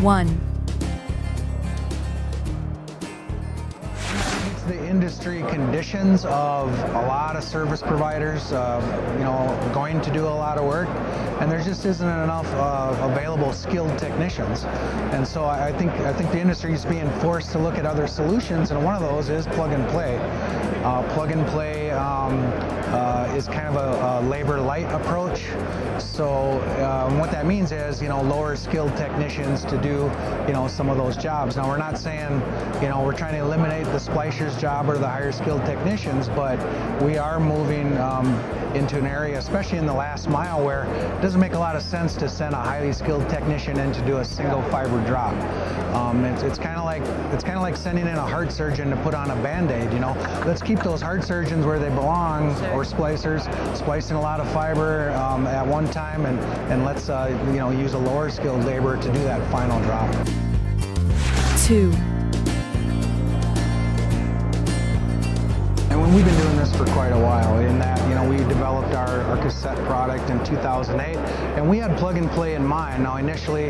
1. The industry conditions of a lot of service providers, going to do a lot of work, and there just isn't enough available skilled technicians. And so I think the industry is being forced to look at other solutions, and one of those is plug and play. Plug and play is kind of a labor light approach. So what that means is, lower skilled technicians to do, some of those jobs. Now, we're not saying, we're trying to eliminate the splicer's job or the higher skilled technicians, but we are moving into an area, especially in the last mile, where it doesn't make a lot of sense to send a highly skilled technician in to do a single fiber drop. It's kind of like sending in a heart surgeon to put on a Band-Aid. Let's keep those heart surgeons where they belong, or splicers, splicing a lot of fiber at one time, and let's use a lower skilled labor to do that final drop. 2. And we've been doing this for quite a while, in that, we developed our cassette product in 2008, and we had plug and play in mind. Now, initially,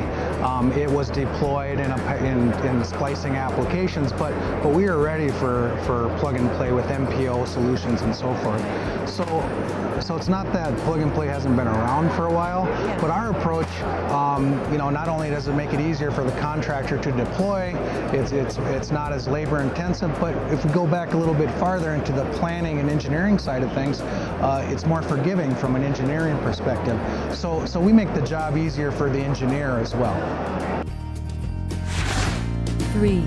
it was deployed in splicing applications, but we were ready for plug and play with MPO solutions and so forth. So it's not that plug and play hasn't been around for a while, but our approach, not only does it make it easier for the contractor to deploy, it's not as labor intensive, but if we go back a little bit farther into the planning and engineering side of things, it's more forgiving from an engineering perspective. So we make the job easier for the engineer as well. 3.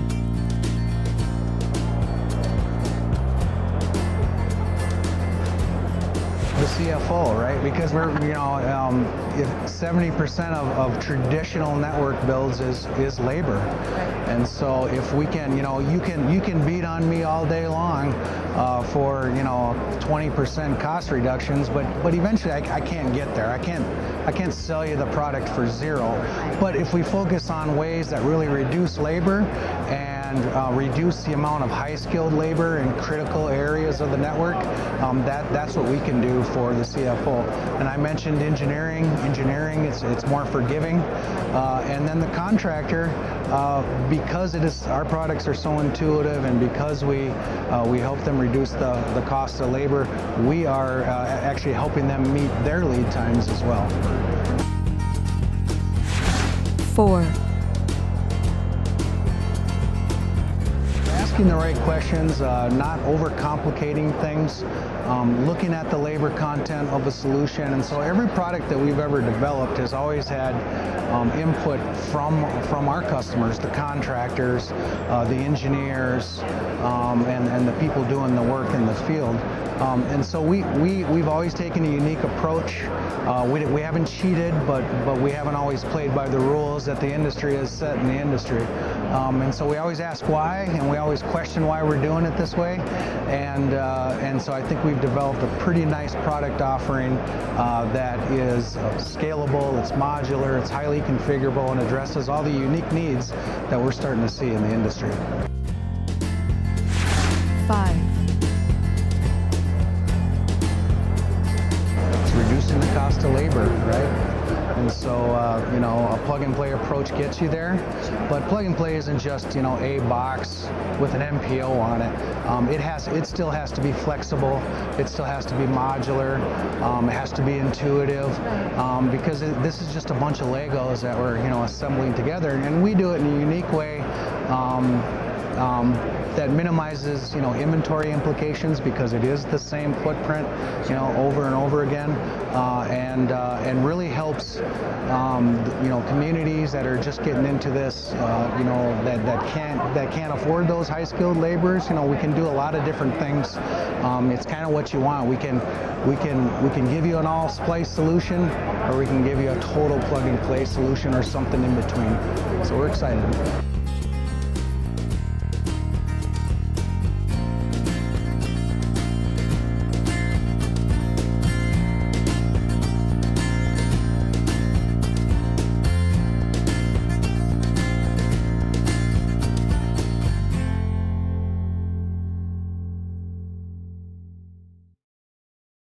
The CFO, right? Because we're, if 70% of traditional network builds is labor, and so if we can, you can beat on me all day long for 20% cost reductions, but eventually I can't get there. I can't sell you the product for zero. But if we focus on ways that really reduce labor and reduce the amount of high-skilled labor in critical areas of the network, that's what we can do for the CFO. And I mentioned engineering. It's more forgiving, and then the contractor, because our products are so intuitive, and because we help them reduce the cost of labor, we are actually helping them meet their lead times as well. 4. Asking the right questions, not overcomplicating things, looking at the labor content of a solution. And so every product that we've ever developed has always had input from our customers, the contractors, the engineers, and the people doing the work in the field. And so we've always taken a unique approach. We haven't cheated, but we haven't always played by the rules that the industry has set in the industry. And so we always ask why, and we always question why we're doing it this way. And so I think we've developed a pretty nice product offering that is scalable, it's modular, it's highly configurable, and addresses all the unique needs that we're starting to see in the industry. 5. Reducing the cost of labor, right? And so, a plug-and-play approach gets you there. But plug-and-play isn't just, a box with an MPO on it. It still has to be flexible. It still has to be modular. It has to be intuitive, because this is just a bunch of Legos that we're, assembling together. And we do it in a unique way. That minimizes, inventory implications, because it is the same footprint, over and over again, and really helps, communities that are just getting into this, that can't afford those high-skilled laborers. We can do a lot of different things. It's kind of what you want. We can give you an all-splice solution, or we can give you a total plug-and-play solution, or something in between. So we're excited.